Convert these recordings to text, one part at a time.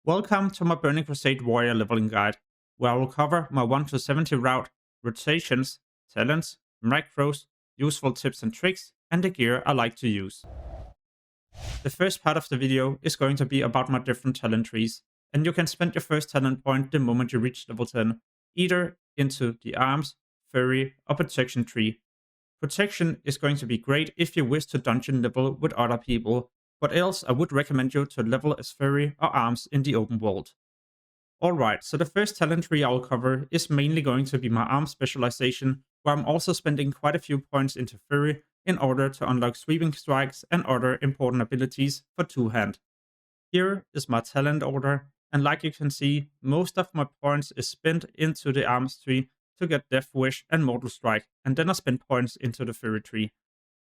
Welcome to my Burning Crusade Warrior leveling guide, where I will cover my 1 to 70 route, rotations, talents, macros, useful tips and tricks, and the gear I like to use. The first part of the video is going to be about my different talent trees, and you can spend your first talent point the moment you reach level 10, either into the arms, furry, or protection tree. Protection is going to be great if you wish to dungeon level with other people, but else I would recommend you to level as furry or arms in the open world. Alright, so the first talent tree I'll cover is mainly going to be my arm specialization, where I'm also spending quite a few points into furry in order to unlock sweeping strikes and other important abilities for two-hand. Here is my talent order, and like you can see, most of my points is spent into the arms tree to get Death Wish and Mortal Strike, and then I spend points into the furry tree.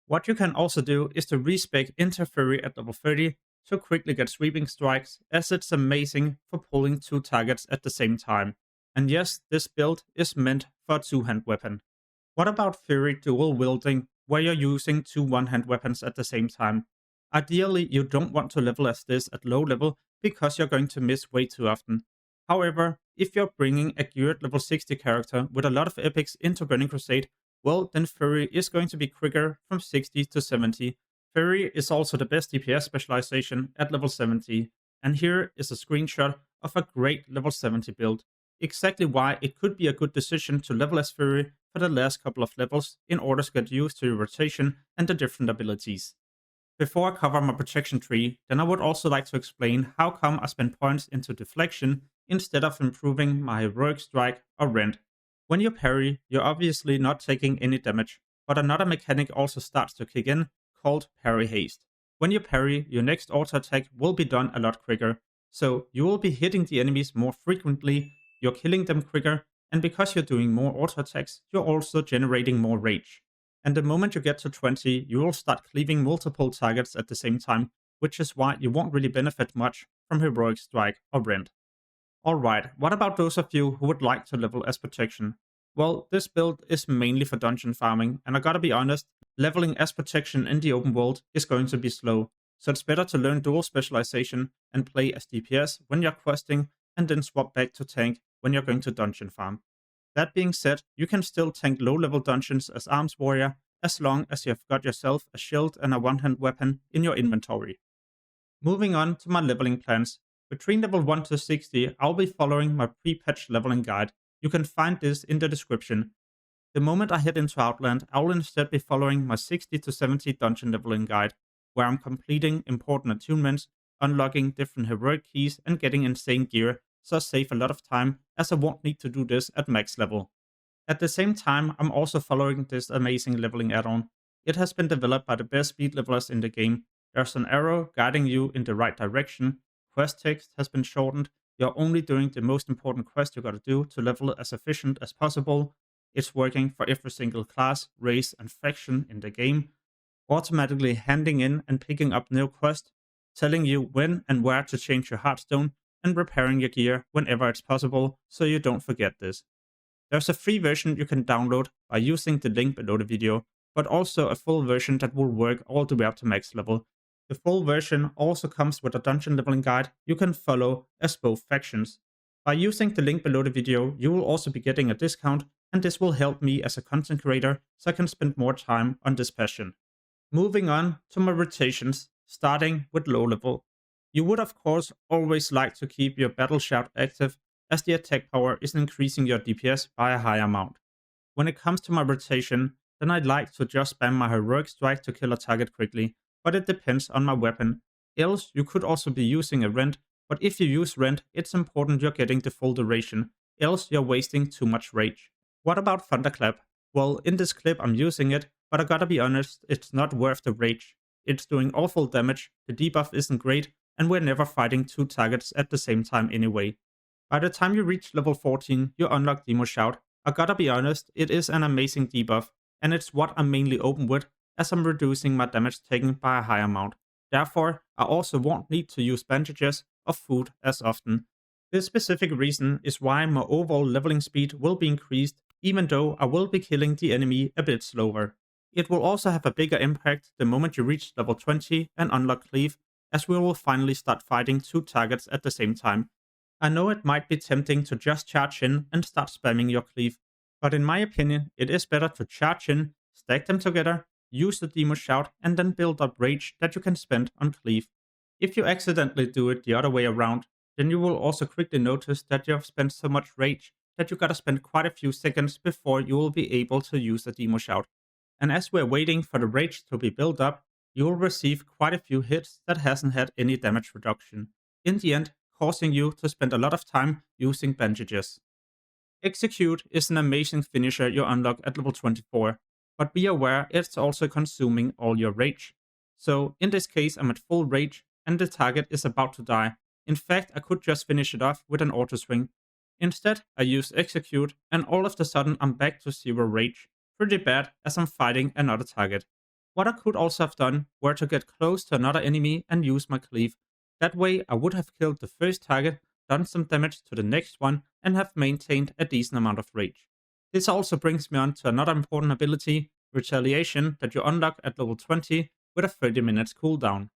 What you can also do is to respec into furry at level 30 to quickly get sweeping strikes, as it's amazing for pulling two targets at the same time. And yes, this build is meant for a two-hand weapon. What about furry dual wielding, where you're using two one-hand weapons at the same time? Ideally, you don't want to level as this at low level because you're going to miss way too often. However, if you're bringing a geared level 60 character with a lot of epics into Burning Crusade, well, then furry is going to be quicker from 60 to 70. Furry is also the best DPS specialization at level 70, and here is a screenshot of a great level 70 build. Exactly why it could be a good decision to level as furry for the last couple of levels in order to get used to your rotation and the different abilities. Before I cover my protection tree, then I would also like to explain how come I spend points into deflection instead of improving my heroic strike or rend. When you parry, you're obviously not taking any damage, but another mechanic also starts to kick in, called parry haste. When you parry, your next auto attack will be done a lot quicker, so you will be hitting the enemies more frequently, you're killing them quicker, and because you're doing more auto attacks, you're also generating more rage. And the moment you get to 20, you will start cleaving multiple targets at the same time, which is why you won't really benefit much from heroic strike or rend. Alright, what about those of you who would like to level as protection? Well, this build is mainly for dungeon farming, and I gotta be honest, leveling as protection in the open world is going to be slow, so it's better to learn dual specialization and play as DPS when you're questing, and then swap back to tank when you're going to dungeon farm. That being said, you can still tank low level dungeons as arms warrior, as long as you have got yourself a shield and a one-hand weapon in your inventory. Moving on to my leveling plans. Between level 1 to 60, I'll be following my pre-patch leveling guide. You can find this in the description. The moment I head into Outland, I will instead be following my 60 to 70 dungeon leveling guide, where I'm completing important attunements, unlocking different heroic keys, and getting insane gear, so I save a lot of time, as I won't need to do this at max level. At the same time, I'm also following this amazing leveling add-on. It has been developed by the best speed levelers in the game. There's an arrow guiding you in the right direction, quest text has been shortened, you're only doing the most important quest you gotta do to level as efficient as possible. It's working for every single class, race, and faction in the game, automatically handing in and picking up new quests, telling you when and where to change your heartstone, and repairing your gear whenever it's possible, so you don't forget this. There's a free version you can download by using the link below the video, but also a full version that will work all the way up to max level. The full version also comes with a dungeon leveling guide you can follow as both factions. By using the link below the video, you will also be getting a discount, and this will help me as a content creator so I can spend more time on this passion. Moving on to my rotations, starting with low level. You would of course always like to keep your battle shout active, as the attack power is increasing your DPS by a high amount. When it comes to my rotation, then I'd like to just spam my heroic strike to kill a target quickly, but it depends on my weapon. Else, you could also be using a rend, but if you use rend, it's important you're getting the full duration, else you're wasting too much rage. What about Thunderclap? Well, in this clip I'm using it, but I gotta be honest, it's not worth the rage. It's doing awful damage, the debuff isn't great, and we're never fighting two targets at the same time anyway. By the time you reach level 14, you unlock Demo Shout. I gotta be honest, it is an amazing debuff, and it's what I'm mainly open with, as I'm reducing my damage taken by a high amount. Therefore, I also won't need to use bandages or food as often. This specific reason is why my overall leveling speed will be increased, even though I will be killing the enemy a bit slower. It will also have a bigger impact the moment you reach level 20 and unlock Cleave, as we will finally start fighting 2 targets at the same time. I know it might be tempting to just charge in and start spamming your cleave, but in my opinion, it is better to charge in, stack them together, use the Demo Shout, and then build up rage that you can spend on cleave. If you accidentally do it the other way around, then you will also quickly notice that you have spent so much rage that you gotta spend quite a few seconds before you will be able to use the Demo Shout. And as we're waiting for the rage to be built up, you will receive quite a few hits that hasn't had any damage reduction, in the end causing you to spend a lot of time using bandages. Execute is an amazing finisher you unlock at level 24, but be aware it's also consuming all your rage. So in this case I'm at full rage and the target is about to die. In fact, I could just finish it off with an auto swing. Instead, I use execute and all of a sudden I'm back to 0 rage. Pretty bad as I'm fighting another target. What I could also have done were to get close to another enemy and use my cleave. That way I would have killed the first target, done some damage to the next one, and have maintained a decent amount of rage. This also brings me on to another important ability, Retaliation, that you unlock at level 20 with a 30 minutes cooldown.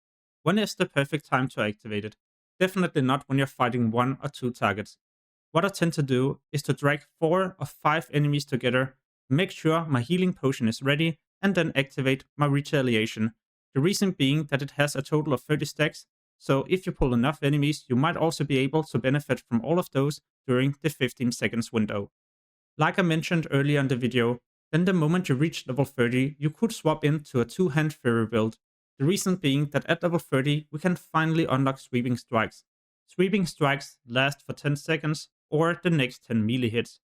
When is the perfect time to activate it? Definitely not when you're fighting 1 or 2 targets. What I tend to do is to drag 4 or 5 enemies together, make sure my healing potion is ready, and then activate my Retaliation. The reason being that it has a total of 30 stacks, so if you pull enough enemies, you might also be able to benefit from all of those during the 15 seconds window. Like I mentioned earlier in the video, then the moment you reach level 30, you could swap into a 2-hand Fury build. The reason being that at level 30, we can finally unlock Sweeping Strikes. Sweeping Strikes last for 10 seconds or the next 10 melee hits.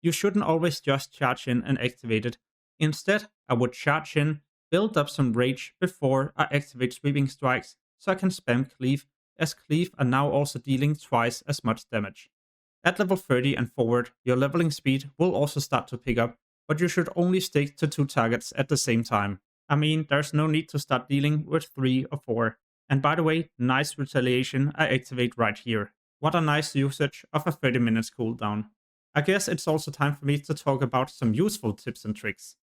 You shouldn't always just charge in and activate it. Instead, I would charge in, build up some rage before I activate Sweeping Strikes, so I can spam Cleave, as Cleave are now also dealing twice as much damage. At level 30 and forward, your leveling speed will also start to pick up, but you should only stick to 2 targets at the same time. I mean, there's no need to start dealing with 3 or 4. And by the way, nice Retaliation I activate right here. What a nice usage of a 30 minutes cooldown. I guess it's also time for me to talk about some useful tips and tricks.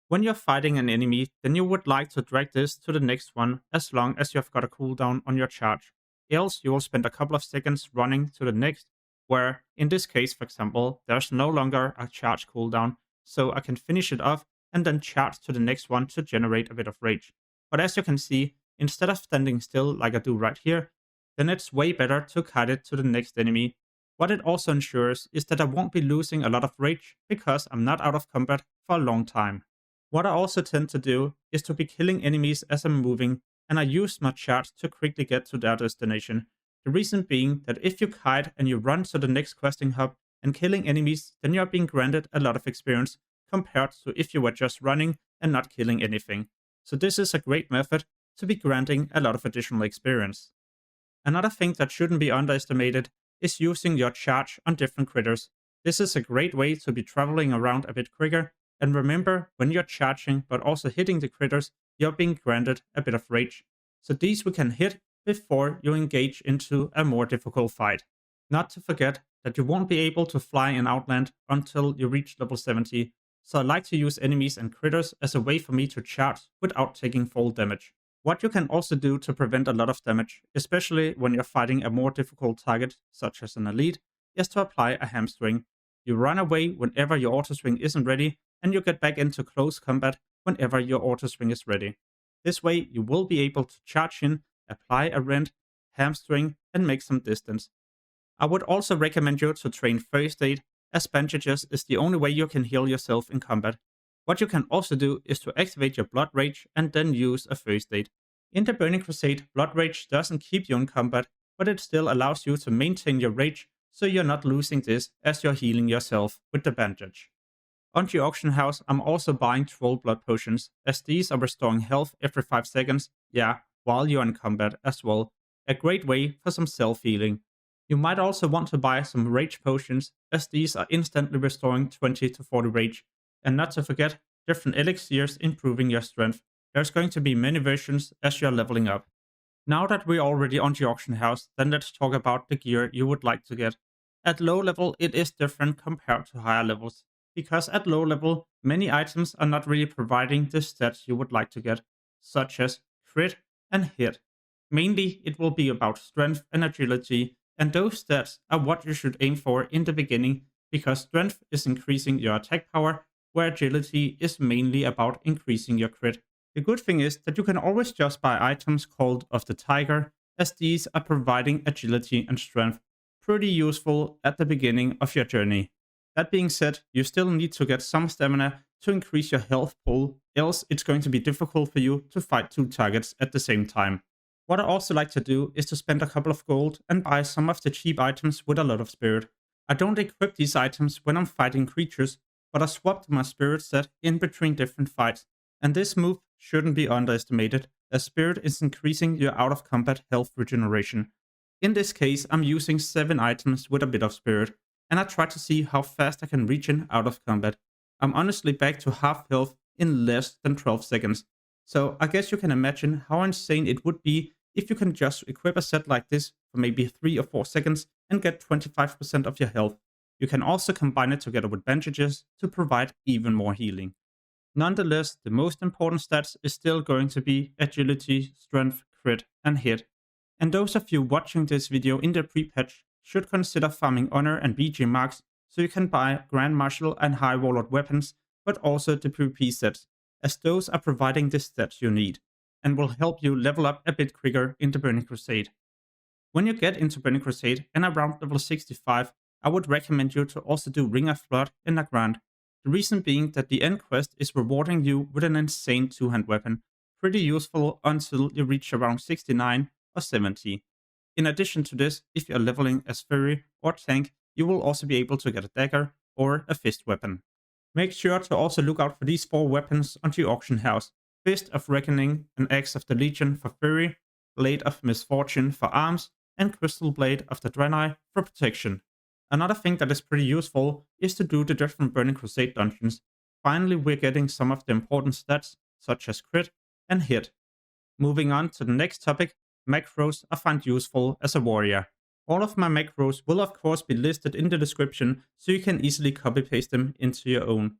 When you're fighting an enemy, then you would like to drag this to the next one as long as you've got a cooldown on your charge. Else you will spend a couple of seconds running to the next, where in this case, for example, there's no longer a charge cooldown, so I can finish it off and then charge to the next one to generate a bit of rage. But as you can see, instead of standing still like I do right here, then it's way better to kite it to the next enemy. What it also ensures is that I won't be losing a lot of rage because I'm not out of combat for a long time. What I also tend to do is to be killing enemies as I'm moving, and I use my charge to quickly get to their destination. The reason being that if you kite and you run to the next questing hub and killing enemies, then you're being granted a lot of experience compared to if you were just running and not killing anything. So this is a great method to be granting a lot of additional experience. Another thing that shouldn't be underestimated is using your charge on different critters. This is a great way to be traveling around a bit quicker. And remember, when you're charging but also hitting the critters, you're being granted a bit of rage. So these we can hit before you engage into a more difficult fight. Not to forget that you won't be able to fly in Outland until you reach level 70, so I like to use enemies and critters as a way for me to charge without taking full damage. What you can also do to prevent a lot of damage, especially when you're fighting a more difficult target, such as an elite, is to apply a hamstring. You run away whenever your auto swing isn't ready, and you get back into close combat whenever your auto swing is ready. This way, you will be able to charge in, apply a rend, hamstring, and make some distance. I would also recommend you to train first aid, as bandages is the only way you can heal yourself in combat. What you can also do is to activate your Blood Rage and then use a first aid. In the Burning Crusade, Blood Rage doesn't keep you in combat, but it still allows you to maintain your rage, so you're not losing this as you're healing yourself with the bandage. On the auction house, I'm also buying Troll Blood Potions, as these are restoring health every 5 seconds, while you're in combat as well. A great way for some self-healing. You might also want to buy some Rage Potions, as these are instantly restoring 20 to 40 rage. And not to forget, different elixirs improving your strength. There's going to be many versions as you're leveling up. Now that we're already on the auction house, then let's talk about the gear you would like to get. At low level, it is different compared to higher levels, because at low level, many items are not really providing the stats you would like to get, such as crit and hit. Mainly, it will be about strength and agility, and those stats are what you should aim for in the beginning, because strength is increasing your attack power, where agility is mainly about increasing your crit. The good thing is that you can always just buy items called of the Tiger, as these are providing agility and strength. Pretty useful at the beginning of your journey. That being said, you still need to get some stamina to increase your health pool, else it's going to be difficult for you to fight two targets at the same time. What I also like to do is to spend a couple of gold and buy some of the cheap items with a lot of spirit. I don't equip these items when I'm fighting creatures, but I swapped my spirit set in between different fights, and this move shouldn't be underestimated, as spirit is increasing your out of combat health regeneration. In this case, I'm using 7 items with a bit of spirit, and I try to see how fast I can regen out of combat. I'm honestly back to half health in less than 12 seconds. So I guess you can imagine how insane it would be if you can just equip a set like this for maybe 3 or 4 seconds and get 25% of your health. You can also combine it together with bandages to provide even more healing. Nonetheless, the most important stats is still going to be agility, strength, crit, and hit. And those of you watching this video in the pre-patch should consider farming honor and BG marks so you can buy Grand Marshal and High Warlord weapons, but also the PvP sets, as those are providing the stats you need, and will help you level up a bit quicker in the Burning Crusade. When you get into Burning Crusade and around level 65, I would recommend you to also do Ring of Blood in the Grand. The reason being that the end quest is rewarding you with an insane two-hand weapon, pretty useful until you reach around 69 or 70. In addition to this, if you're leveling as Fury or Tank, you will also be able to get a dagger or a fist weapon. Make sure to also look out for these 4 weapons on the auction house: Fist of Reckoning and Axe of the Legion for Fury, Blade of Misfortune for arms, and Crystal Blade of the Draenei for protection. Another thing that is pretty useful is to do the different Burning Crusade dungeons. Finally, we're getting some of the important stats, such as crit and hit. Moving on to the next topic, macros I find useful as a warrior. All of my macros will of course be listed in the description, so you can easily copy paste them into your own.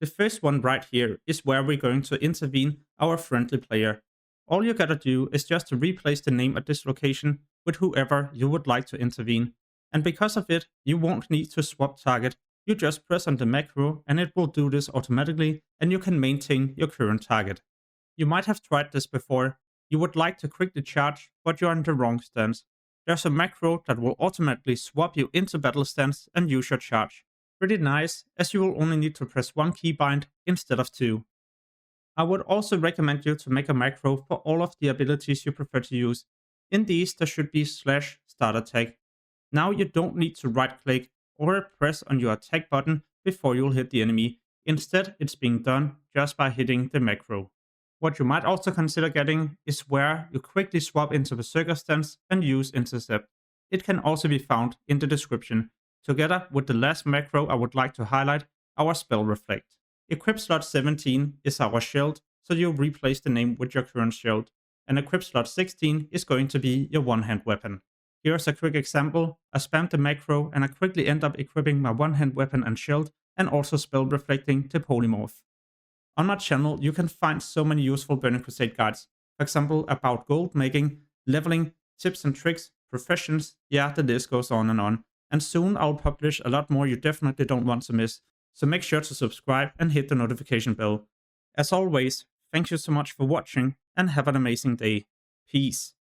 The first one right here is where we're going to intervene our friendly player. All you gotta do is just to replace the name at this location with whoever you would like to intervene. And because of it, you won't need to swap target. You just press on the macro and it will do this automatically, and you can maintain your current target. You might have tried this before. You would like to quickly charge, but you're in the wrong stance. There's a macro that will automatically swap you into battle stance and use your charge. Pretty nice, as you will only need to press 1 keybind instead of 2. I would also recommend you to make a macro for all of the abilities you prefer to use. In these, there should be /startattack. Now you don't need to right click or press on your attack button before you'll hit the enemy. Instead, it's being done just by hitting the macro. What you might also consider getting is where you quickly swap into Berserker Stance and use Intercept. It can also be found in the description, together with the last macro I would like to highlight, our Spell Reflect. Equip slot 17 is our shield, so you replace the name with your current shield, and equip slot 16 is going to be your one-hand weapon. Here's a quick example. I spammed the macro and I quickly end up equipping my one-hand weapon and shield, and also spell reflecting to polymorph. On my channel, you can find so many useful Burning Crusade guides. For example, about gold making, leveling, tips and tricks, professions, yeah, the list goes on. And soon I'll publish a lot more you definitely don't want to miss. So make sure to subscribe and hit the notification bell. As always, thank you so much for watching and have an amazing day. Peace.